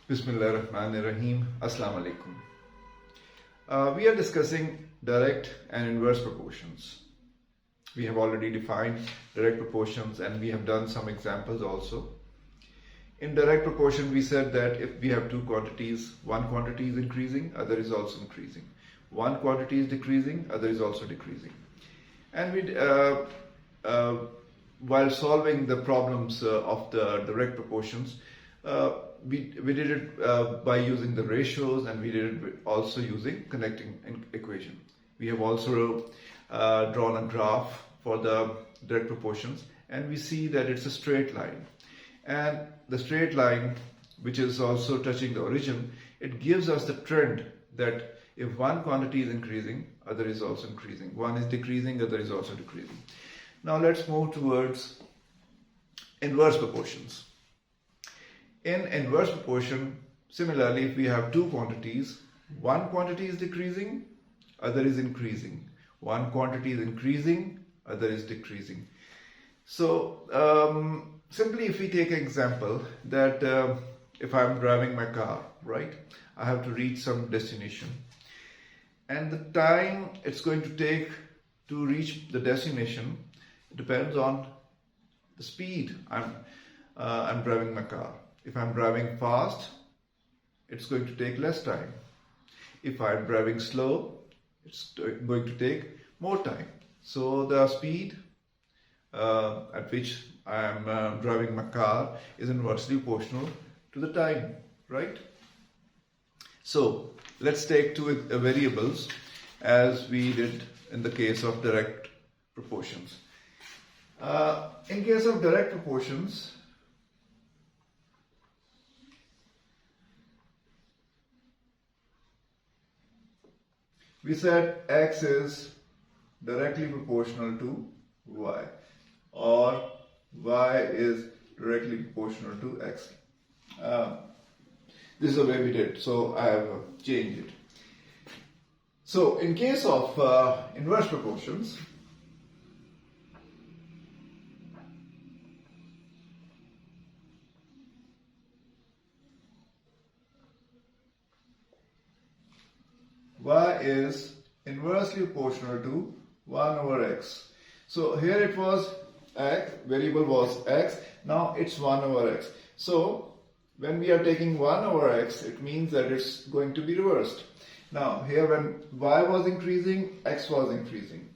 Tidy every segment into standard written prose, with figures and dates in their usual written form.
Bismillahirrahmanirrahim. Assalamu alaikum. We are discussing direct and inverse proportions. We have already defined direct proportions and we have done some examples also. In direct proportion, we said that if we have two quantities, one quantity is increasing, other is also increasing. One quantity is decreasing, other is also decreasing. And while solving the problems of the direct proportions, we did it by using the ratios, and we did it also using connecting equation. We have also drawn a graph for the direct proportions, and we see that it's a straight line. And the straight line, which is also touching the origin, it gives us the trend that if one quantity is increasing, other is also increasing. One is decreasing, other is also decreasing. Now let's move towards inverse proportions. In inverse proportion, similarly, if we have two quantities, one quantity is decreasing, other is increasing. One quantity is increasing, other is decreasing. So simply if we take an example that if I'm driving my car, right, I have to reach some destination, and the time it's going to take to reach the destination depends on the speed I'm driving my car. If I'm driving fast, it's going to take less time. If I'm driving slow, it's going to take more time. So the speed at which I am driving my car is inversely proportional to the time, right? So let's take two variables as we did in the case of direct proportions. In case of direct proportions, we said x is directly proportional to y, or y is directly proportional to x. This is the way we did, so I have changed it. So in case of inverse proportions, y is inversely proportional to 1 over x. So here it was x, variable was x, now it's 1 over x. So when we are taking 1 over x, it means that it's going to be reversed. Now here when y was increasing, x was increasing.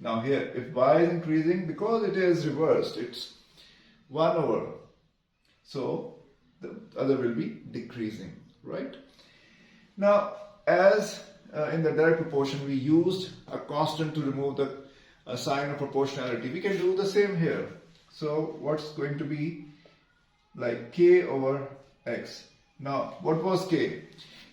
Now here if y is increasing, because it is reversed, it's 1 over. So the other will be decreasing, right? Now as in the direct proportion we used a constant to remove the sign of proportionality, we can do the same here. So what's going to be like k over x. Now what was k?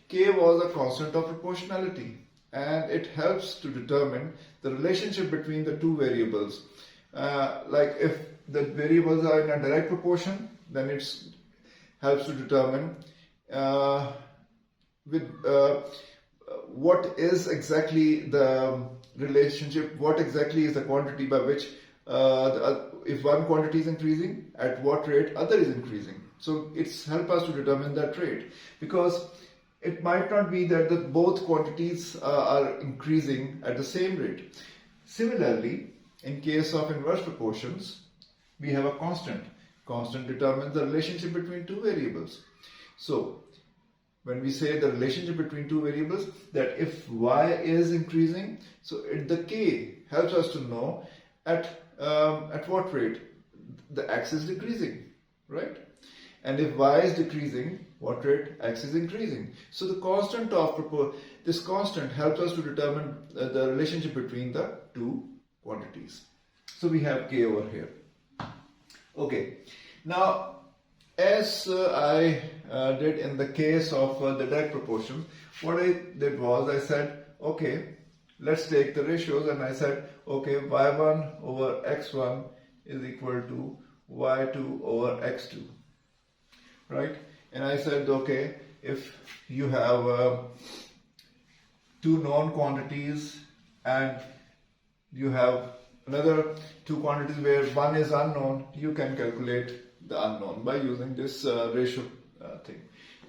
K was a constant of proportionality, and it helps to determine the relationship between the two variables. Like if the variables are in a direct proportion, then it helps to determine what is exactly the relationship, what exactly is the quantity by which if one quantity is increasing, at what rate other is increasing. So it's help us to determine that rate, because it might not be that both quantities are increasing at the same rate. Similarly, in case of inverse proportions, we have a constant. Constant determines the relationship between two variables. So when we say the relationship between two variables, that if y is increasing, so the k helps us to know at what rate the x is decreasing, right? And if y is decreasing, what rate x is increasing. So the constant of this constant helps us to determine the relationship between the two quantities. So we have k over here. Okay, now as I did in the case of the direct proportion, what I did was I said, okay, let's take the ratios, and I said, okay, y1 over x1 is equal to y2 over x2, right? And I said, okay, if you have two known quantities and you have another two quantities where one is unknown, you can calculate the unknown by using this ratio thing.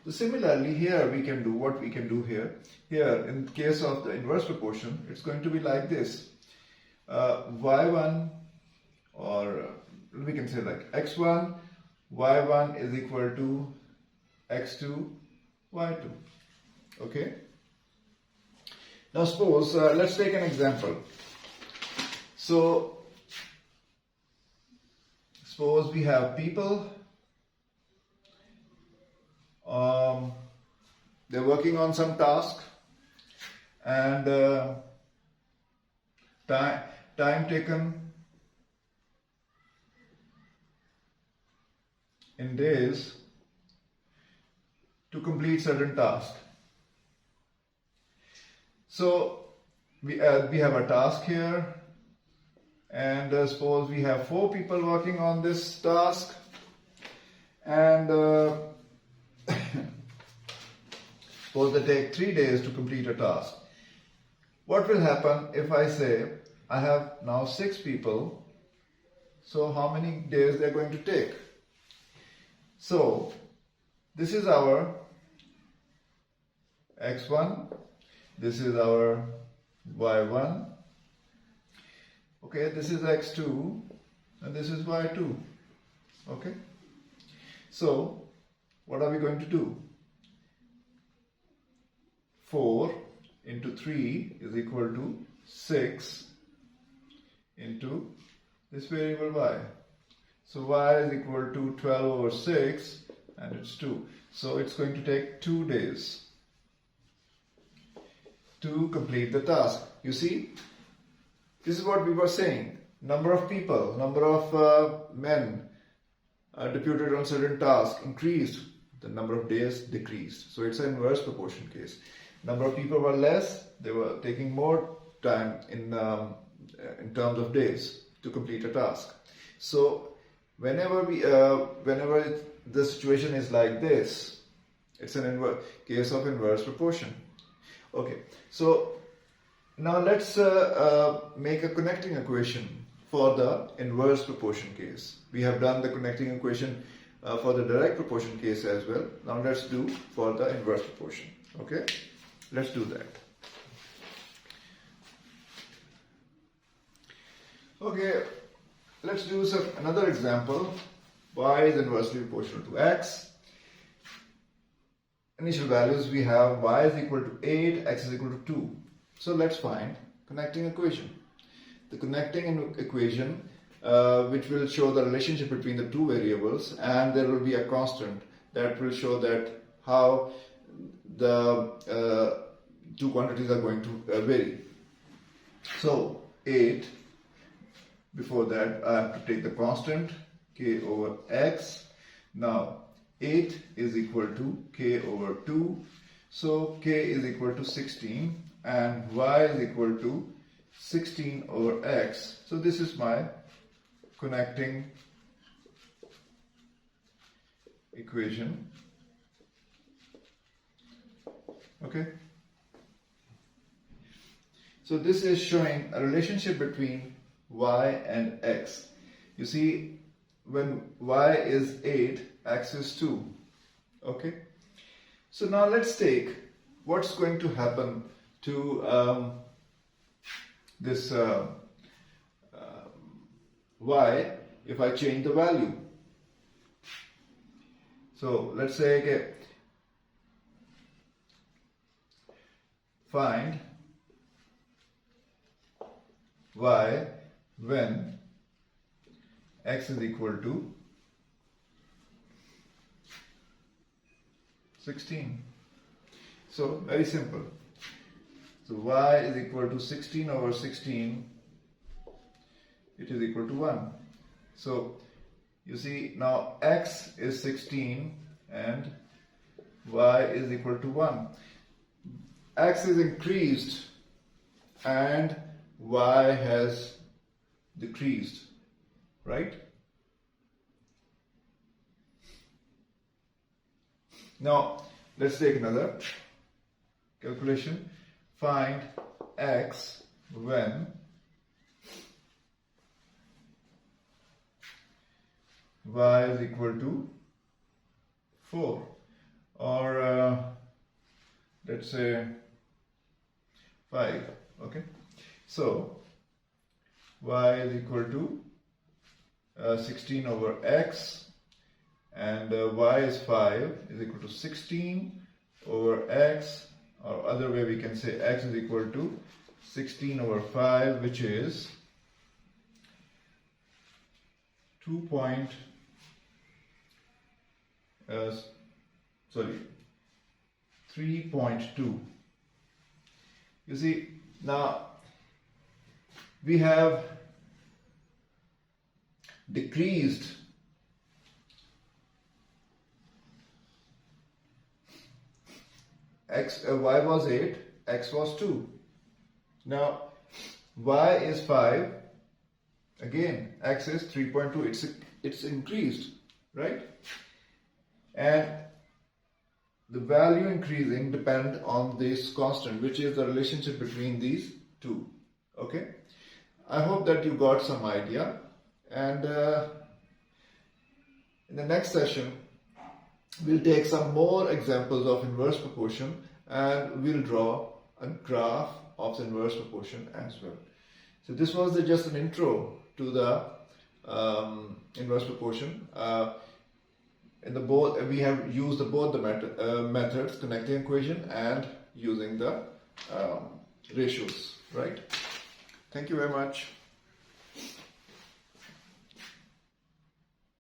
So similarly here we can do what we can do here. Here in case of the inverse proportion, it's going to be like this. Y1, or we can say like x1, y1 is equal to x2, y2. Okay. Now suppose, let's take an example. So suppose we have people, they're working on some task, and time taken in days to complete certain task. So we have a task here, and suppose we have 4 people working on this task, and suppose they take 3 days to complete a task. What will happen if I say I have now 6 people? So how many days they are going to take? So this is our x1, this is our y1, okay, this is x2, and this is y2. Okay, so what are we going to do? 4 into 3 is equal to 6 into this variable y. So y is equal to 12 over 6, and it's 2. So it's going to take 2 days to complete the task. You see, this is what we were saying. Number of people, number of men deputed on certain tasks increased, the number of days decreased. So it's an inverse proportion case. Number of people were less, they were taking more time in terms of days to complete a task. So whenever the situation is like this, it's an case of inverse proportion. Okay, so now let's make a connecting equation for the inverse proportion case. We have done the connecting equation for the direct proportion case as well. Now let's do for the inverse proportion. Okay, let's do that. Okay, let's do another example. Y is inversely proportional to x. Initial values we have y is equal to 8, x is equal to 2. So let's find connecting equation. The connecting equation which will show the relationship between the two variables, and there will be a constant that will show that how the two quantities are going to vary. So 8, before that I have to take the constant k over x. Now 8 is equal to k over 2, so k is equal to 16, and y is equal to 16 over x. So this is my connecting equation. Okay, so this is showing a relationship between y and x. You see, when y is 8, x is 2. Okay, so now let's take what's going to happen to this y if I change the value. So let's say, okay, find y when x is equal to 16. So very simple. So y is equal to 16 over 16, it is equal to 1. So you see, now x is 16 and y is equal to 1. X is increased and y has decreased, right? Now let's take another calculation. Find x when y is equal to 4. or let's say 5. Okay, so y is equal to 16 over x, and y is 5 is equal to 16 over x, or other way we can say x is equal to 16 over 5, which is 3.2. You see, now we have decreased y was 8, x was 2. Now y is 5, again x is 3.2. It's increased, right? And the value increasing depend on this constant, which is the relationship between these two. Okay, I hope that you got some idea, and in the next session we'll take some more examples of inverse proportion, and we'll draw a graph of the inverse proportion as well. So this was just an intro to the inverse proportion. In the both, we have used both the methods, connecting equation and using the ratios, right? Thank you very much.